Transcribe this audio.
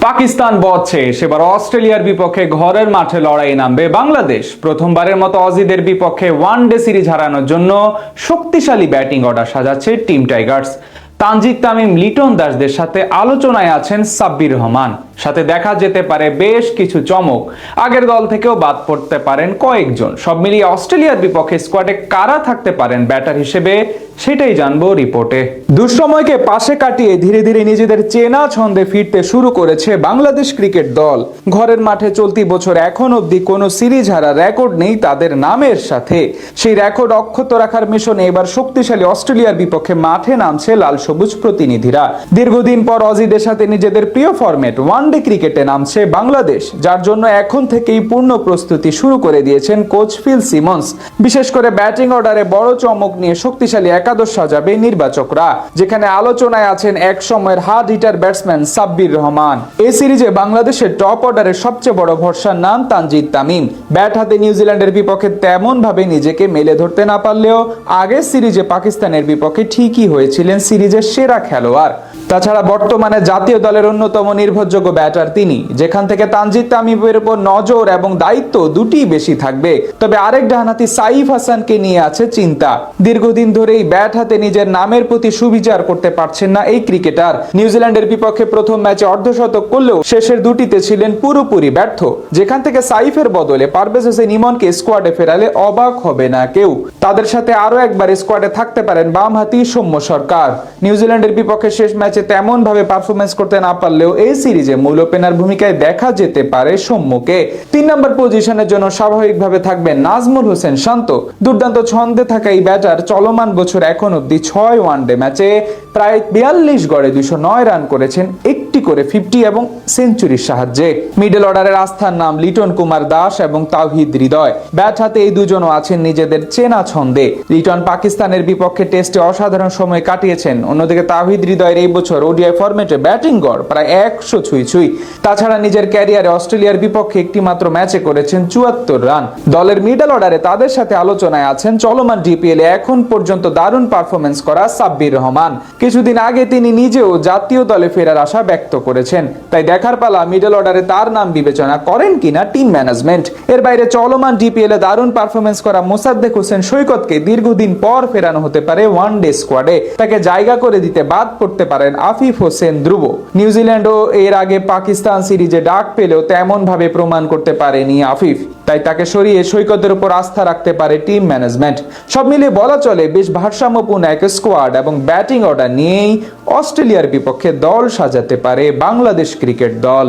পাকিস্তান বধছে সেবার অস্ট্রেলিয়ার বিপক্ষে ঘরের মাঠে লড়াই নামবে বাংলাদেশ। প্রথমবারের মতো অজিদের বিপক্ষে ওয়ানডে সিরিজ হারানোর জন্য শক্তিশালী ব্যাটিং অর্ডার সাজাচ্ছে টিম টাইগার্স। তানজিদ তামিম, লিটন দাসদের সাথে আলোচনায় আছেন সাব্বির রহমান। সাথে দেখা যেতে পারে বেশ কিছু চমক। আগের দল থেকেও বাদ পড়তে পারেন কয়েকজন। সব মিলিয়ে অস্ট্রেলিয়ার বিপক্ষে স্কোয়াডে কারা থাকতে পারেন ব্যাটার হিসেবে, সেটাই জানবো রিপোর্টে। দুঃসময়কে পাশে কাটিয়ে ধীরে ধীরে নিজেদের চেনা ছন্দে ফিরতে শুরু করেছে বাংলাদেশ ক্রিকেট দল। ঘরের মাঠে চলতি বছর এখন অবধি কোনো সিরিজ হারার রেকর্ড নেই তাদের নামের সাথে। সেই রেকর্ড অক্ষত রাখার মিশনে এবার শক্তিশালী অস্ট্রেলিয়ার বিপক্ষে মাঠে নামছে লাল সবুজ প্রতিনিধিরা। দীর্ঘদিন পর অজিদের সাথে নিজেদের প্রিয় ফরম্যাট ওয়ানডে ক্রিকেটে নামছে বাংলাদেশ, যার জন্য এখন থেকেই পূর্ণ প্রস্তুতি শুরু করে দিয়েছেন কোচ ফিল সিমন্স। বিশেষ করে ব্যাটিং অর্ডারে বড় চমক নিয়ে শক্তিশালী একাদশ সাজাবে নির্বাচকরা, যেখানে আলোচনায় আছেন এক সময়ের hard hitter batsman Sabbir Rahman. এই সিরিজে বাংলাদেশের টপ অর্ডারের সবচেয়ে বড় ভরসার নাম তানজিদ তামিম। ব্যাট হাতে নিউজিল্যান্ডের বিপক্ষে তেমন ভাবে নিজেকে মেলে ধরতে না পারলেও আগের সিরিজে পাকিস্তানের বিপক্ষে ঠিকই হয়েছিলেন সিরিজের সেরা খেলোয়াড়। তাছাড়া বর্তমানে জাতীয় দলের অন্যতম নির্ভরযোগ্য ব্যাটার তিনি, যেখান থেকে তানজিদ তামিমের উপর নজর এবং দায়িত্ব দুটি বেশি থাকবে। তবে আরেক ডানহাতি সাইফ হাসানকে নিয়ে আছে চিন্তা। দীর্ঘদিন ধরেই ব্যাট হাতে নিজের নামের প্রতি সুবিচার করতে পারছেন না এই ক্রিকেটার। নিউজিল্যান্ডের বিপক্ষে প্রথম ম্যাচে অর্ধশতক করলেও শেষের দুটিতে ছিলেন পুরোপুরি ব্যর্থ, যেখান থেকে সাইফের বদলে পারভেজ হোসেন ইমনকে স্কোয়াডে ফেরালে অবাক হবে না কেউ। তাদের সাথে আরো একবার স্কোয়াডে থাকতে পারেন বামহাতি সৌম্য সরকার। নিউজিল্যান্ডের বিপক্ষে শেষ ম্যাচে তেমন ভাবে পারফরমেন্স করতে না পারলেও এই সিরিজে মূল ওপেনার ভূমিকায় দেখা যেতে পারে সৌম্যকে। ৩ নম্বর পজিশনের জন্য স্বাভাবিকভাবে থাকবেন নাজমুল হোসেন শান্ত। দুর্দান্ত ছন্দে থাকা এই ব্যাটার চলমান বছর এখন অব্দি 6 ওয়ানডে ম্যাচে প্রায় 42 গড়ে 209 রান করেছেন, একটি করে 50 এবং সেঞ্চুরির সাহায্যে। মিডল অর্ডারের আস্থার নাম লিটন কুমার দাস এবং তাওহিদ হৃদয়। ব্যাট হাতে এই দুজনও আছেন নিজেদের চেনা ছন্দে। লিটন পাকিস্তানের বিপক্ষে টেস্টে অসাধারণ সময় কাটিয়েছেন, অন্যদিকে তাওহিদ হৃদয়ের এই বছর ওডিআই ফরম্যাটে ব্যাটিং গড় প্রায় 100 ছুঁই। তাছাড়া নিজের ক্যারিয়ারে অস্ট্রেলিয়ার বিপক্ষে একটি মাত্র ম্যাচে করেছেন 74 রান। দলের মিডল অর্ডারে তাদের সাথে আলোচনায় আছেন চলমান ডিপিএল এ এখন পর্যন্ত দারুণ পারফরমেন্স করা সাব্বির রহমান। কিছুদিন আগে তিনি নিজেও জাতীয় দলে ফেরার আশা ব্যক্ত করেছেন। তাই দেখার পালা মিডল অর্ডারে তার নাম বিবেচনা করেন কিনা টিম ম্যানেজমেন্ট। এর বাইরে চলমান ডিপিএল এ দারুণ পারফরমেন্স করা মোসাদ্দেক হোসেন সৈকতকে দীর্ঘদিন পর ফেরানো হতে পারে ওয়ানডে স্কোয়াডে। তাকে জায়গা করে দিতে বাদ পড়তে পারেন আফিফ হোসেন ধ্রুব। নিউজিল্যান্ডও এর আগে পাকিস্তান সিরিজে ডাক পেলেও তেমন ভাবে প্রমাণ করতে পারেনি আফিফ, তাই তাকে সরিয়ে সৈকতের উপর আস্থা রাখতে পারে টিম ম্যানেজমেন্ট। সব মিলিয়ে বলা চলে বেশ ভারসাম্যপূর্ণ এক স্কোয়াড এবং ব্যাটিং অর্ডার নিয়েই অস্ট্রেলিয়ার বিপক্ষে দল সাজাতে পারে বাংলাদেশ ক্রিকেট দল।